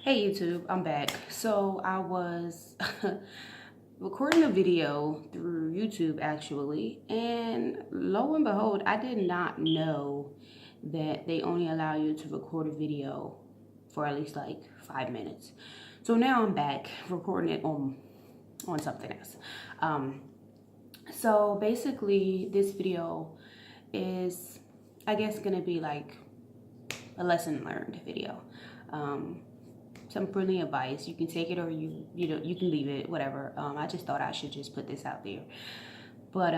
Hey YouTube, I'm back. So I was recording a video through YouTube actually, and lo and behold, I did not know that they only allow you to record a video for at least like 5 minutes. So now I'm back recording it on something else. So basically this video is, I guess, gonna be like a lesson learned video. Some friendly advice. You can take it or you can leave it, whatever. I just thought I should just put this out there. But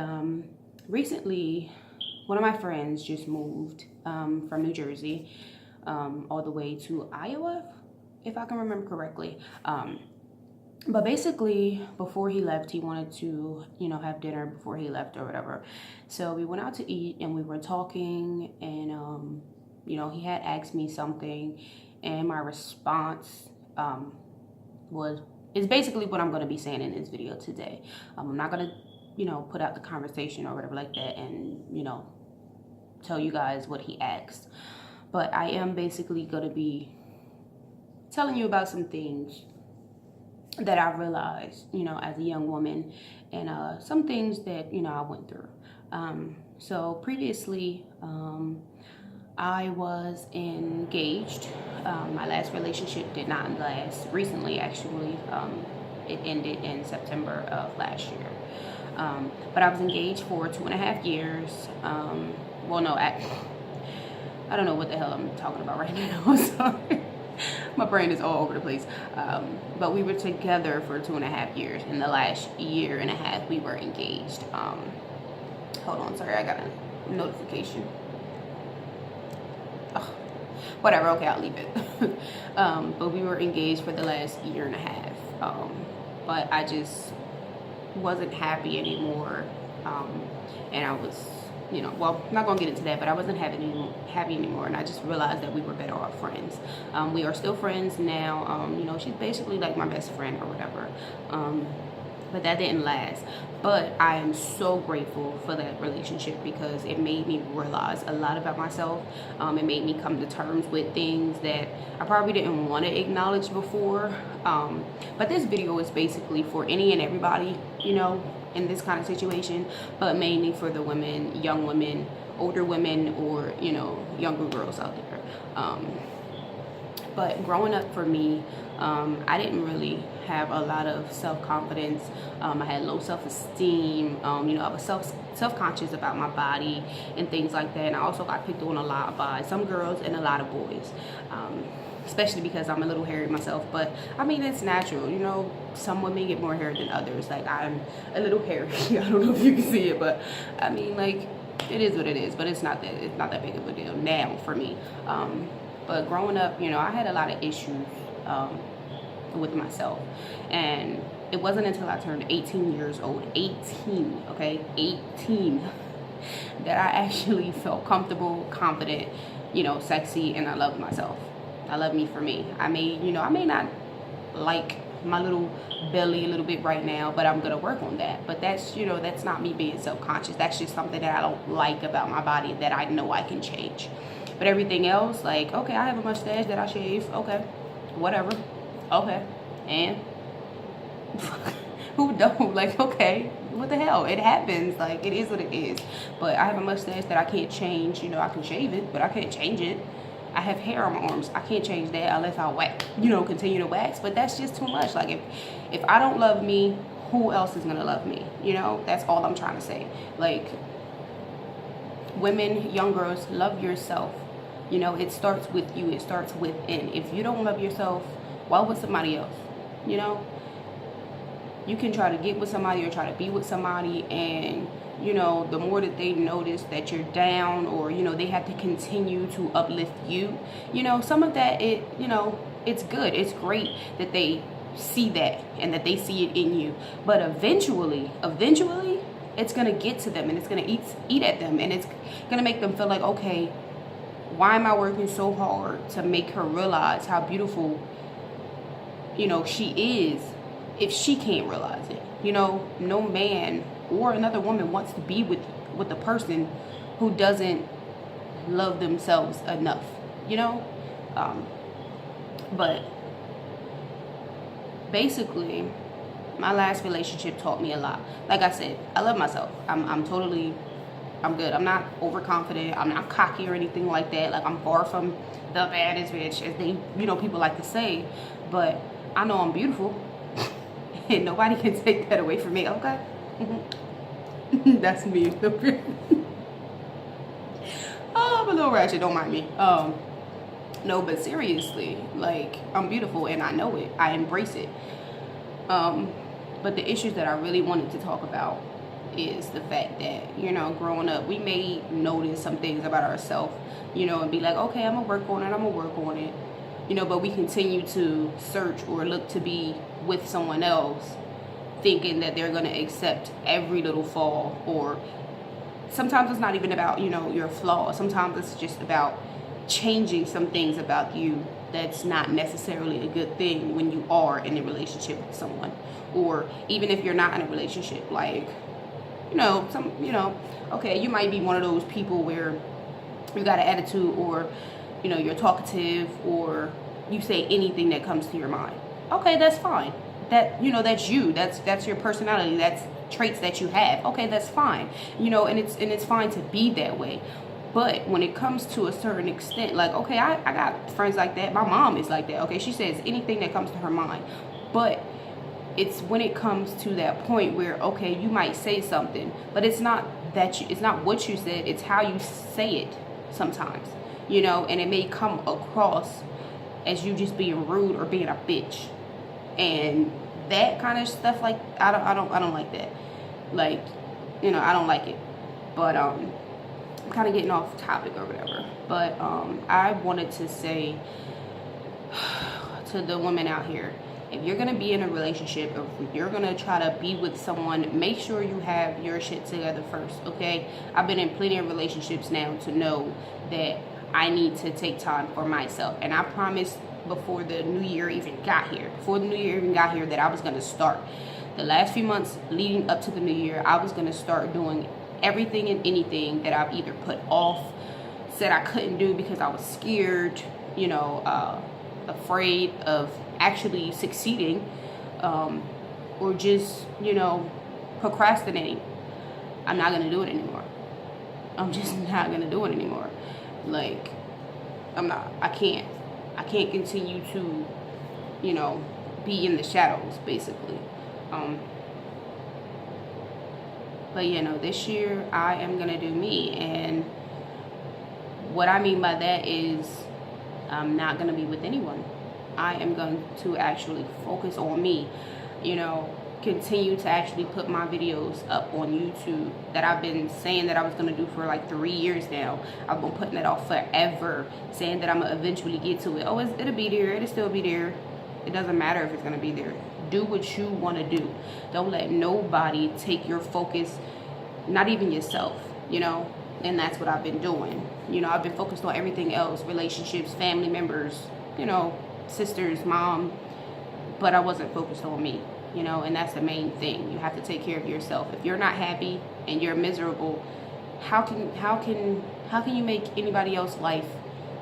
recently, one of my friends just moved from New Jersey all the way to Iowa, if I can remember correctly. But basically, before he left, he wanted to, have dinner before he left or whatever. So we went out to eat and we were talking, and he had asked me something, and my response is basically what I'm going to be saying in this video today. I'm not going to, put out the conversation or whatever like that and, tell you guys what he asked. But I am basically going to be telling you about some things that I realized, as a young woman, and some things that, I went through. So previously, I was engaged. My last relationship did not last. Recently, actually, it ended in September of last year. But I was engaged for 2.5 years. Well, no, I don't know what the hell I'm talking about right now. I'm sorry. My brain is all over the place. But we were together for 2.5 years. In the last 1.5 years, we were engaged. Hold on, sorry, I got a notification. Whatever, okay, I'll leave it. But we were engaged for the last 1.5 years. But I just wasn't happy anymore. And I was, well, I'm not gonna get into that, but I wasn't happy anymore, and I just realized that we were better off friends. We are still friends now. She's basically like my best friend or whatever. But that didn't last. But I am so grateful for that relationship because it made me realize a lot about myself. It made me come to terms with things that I probably didn't want to acknowledge before. But this video is basically for any and everybody, in this kind of situation, but mainly for the women, young women, older women, or, younger girls out there. But growing up for me, I didn't really have a lot of self-confidence. I had low self-esteem. I was self-conscious about my body and things like that. And I also got picked on a lot by some girls and a lot of boys, especially because I'm a little hairy myself. But I mean, it's natural. Some women get more hair than others. Like, I'm a little hairy. I don't know if you can see it, but I mean, like, it is what it is. But it's not that big of a deal now for me. But growing up, I had a lot of issues with myself. And it wasn't until I turned 18 years old, 18, okay, 18, that I actually felt comfortable, confident, sexy, and I loved myself. I love me for me. I may not like my little belly a little bit right now, but I'm gonna work on that. But that's not me being self-conscious. That's just something that I don't like about my body that I know I can change. But everything else, like, okay, I have a mustache that I shave, okay, whatever, okay, and who don't? Like, okay, what the hell? It happens. Like, it is what it is. But I have a mustache that I can't change. I can shave it, but I can't change it. I have hair on my arms. I can't change that unless I wax, continue to wax. But that's just too much. Like, if I don't love me, who else is gonna love me? That's all I'm trying to say. Like, women, young girls, love yourself. It starts with you. It starts within. If you don't love yourself, why would somebody else? You can try to get with somebody or try to be with somebody, and the more that they notice that you're down, or they have to continue to uplift you, some of that, it's good, it's great that they see that and that they see it in you. But eventually it's gonna get to them, and it's gonna eat at them, and it's gonna make them feel like, okay, why am I working so hard to make her realize how beautiful she is, if she can't realize it? No man or another woman wants to be with a person who doesn't love themselves enough. But basically, my last relationship taught me a lot. Like I said, I love myself. I'm good. I'm not overconfident. I'm not cocky or anything like that. Like, I'm far from the baddest bitch, as they, people like to say. But I know I'm beautiful, and nobody can take that away from me. Okay, that's me. Oh, I'm a little ratchet. Don't mind me. No, but seriously, like, I'm beautiful, and I know it. I embrace it. But the issues that I really wanted to talk about is the fact that, growing up, we may notice some things about ourselves, and be like, okay, I'm gonna work on it, but we continue to search or look to be with someone else, thinking that they're gonna accept every little flaw. Or sometimes it's not even about, your flaws. Sometimes it's just about changing some things about you that's not necessarily a good thing when you are in a relationship with someone. Or even if you're not in a relationship, like, okay, you might be one of those people where you got an attitude, or, you're talkative, or you say anything that comes to your mind. Okay, that's fine. That's you. That's your personality. That's traits that you have. Okay, that's fine. And it's fine to be that way. But when it comes to a certain extent, like, okay, I got friends like that. My mom is like that. Okay, she says anything that comes to her mind. But it's when it comes to that point where, okay, you might say something, but it's not what you said, it's how you say it sometimes, and it may come across as you just being rude or being a bitch. And that kind of stuff, like, I don't like that. Like, I don't like it. But I'm kind of getting off topic or whatever. But I wanted to say to the women out here, if you're going to be in a relationship, or if you're going to try to be with someone, make sure you have your shit together first, okay? I've been in plenty of relationships now to know that I need to take time for myself. And I promised before the new year even got here, that I was going to start. The last few months leading up to the new year, I was going to start doing everything and anything that I've either put off, said I couldn't do because I was scared, afraid of actually succeeding, or just, procrastinating. I'm not going to do it anymore. I'm just not going to do it anymore. Like, I can't continue to, be in the shadows, basically. But, this year I am going to do me. And what I mean by that is I'm not going to be with anyone. I am going to actually focus on me, continue to actually put my videos up on YouTube that I've been saying that I was going to do for like 3 years now. I've been putting that off forever, saying that I'm going to eventually get to it. Oh, it'll be there. It'll still be there. It doesn't matter if it's going to be there. Do what you want to do. Don't let nobody take your focus, not even yourself, and that's what I've been doing. I've been focused on everything else, relationships, family members, sisters, mom, but I wasn't focused on me, and that's the main thing. You have to take care of yourself. If you're not happy and you're miserable, how can you make anybody else's life,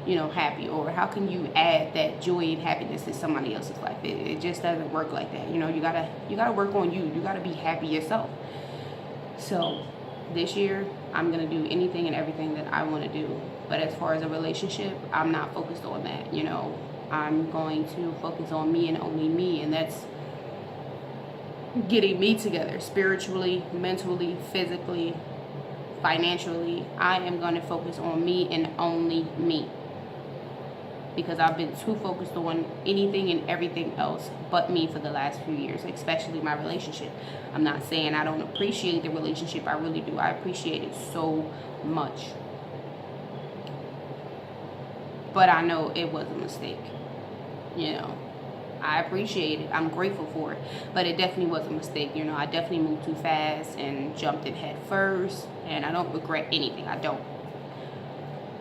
happy? Or how can you add that joy and happiness to somebody else's life? It just doesn't work like that. You gotta work on you. You gotta be happy yourself. So this year, I'm gonna do anything and everything that I want to do. But as far as a relationship, I'm not focused on that. I'm going to focus on me and only me, and that's getting me together spiritually, mentally, physically, financially. I am going to focus on me and only me, because I've been too focused on anything and everything else but me for the last few years, especially my relationship. I'm not saying I don't appreciate the relationship. I really do. I appreciate it so much. But I know it was a mistake. I appreciate it. I'm grateful for it. But it definitely was a mistake. I definitely moved too fast and jumped in head first. And I don't regret anything. I don't.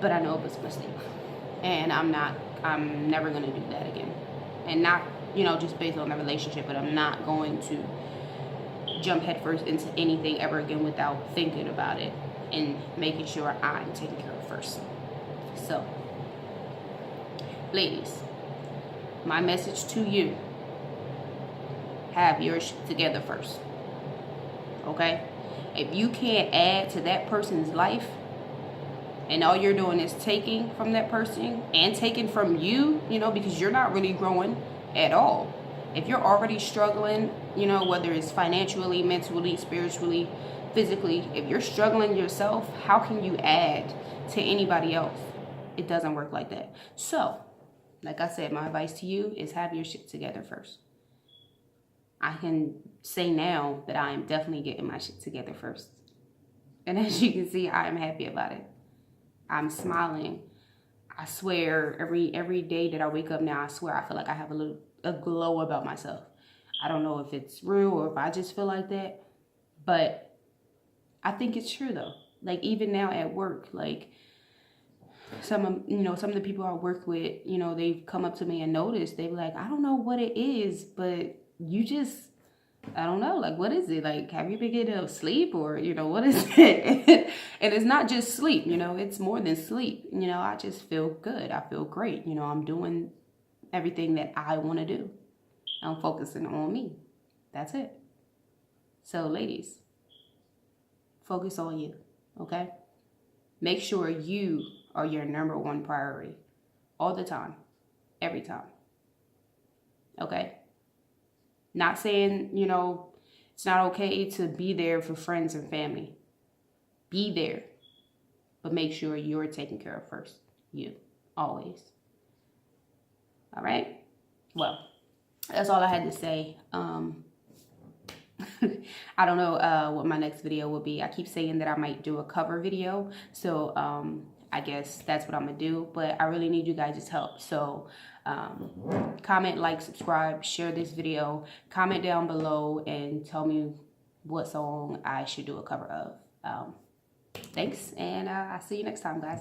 But I know it was a mistake. And I'm never going to do that again. And not, just based on the relationship, but I'm not going to jump headfirst into anything ever again without thinking about it and making sure I'm taken care of first. So, ladies, my message to you have your shit together first. Okay? If you can't add to that person's life, and all you're doing is taking from that person and taking from you, you know, because you're not really growing at all. If you're already struggling, you know, whether it's financially, mentally, spiritually, physically, if you're struggling yourself, how can you add to anybody else? It doesn't work like that. So, like I said, my advice to you is have your shit together first. I can say now that I am definitely getting my shit together first. And as you can see, I am happy about it. I'm smiling. I swear every day that I wake up now, I swear I feel like I have a glow about myself. I don't know if it's real or if I just feel like that, but I think it's true though. Like even now at work, like some of the people I work with, you know, they've come up to me and noticed, they be like, I don't know what it is, but you just, I don't know, like, what is it? Like, have you been getting enough sleep or, you know, what is it? And it's not just sleep, you know, it's more than sleep. You know, I just feel good. I feel great. You know, I'm doing everything that I want to do. I'm focusing on me. That's it. So, ladies, focus on you, okay? Make sure you are your number one priority all the time, every time, okay? Not saying, you know, it's not okay to be there for friends and family. Be there. But make sure you're taken care of first. You. Always. All right? Well, that's all I had to say. I don't know what my next video will be. I keep saying that I might do a cover video. So I guess that's what I'm going to do. But I really need you guys' help. So comment, like, subscribe, share this video, comment down below, and tell me what song I should do a cover of. Thanks, and I'll see you next time, guys.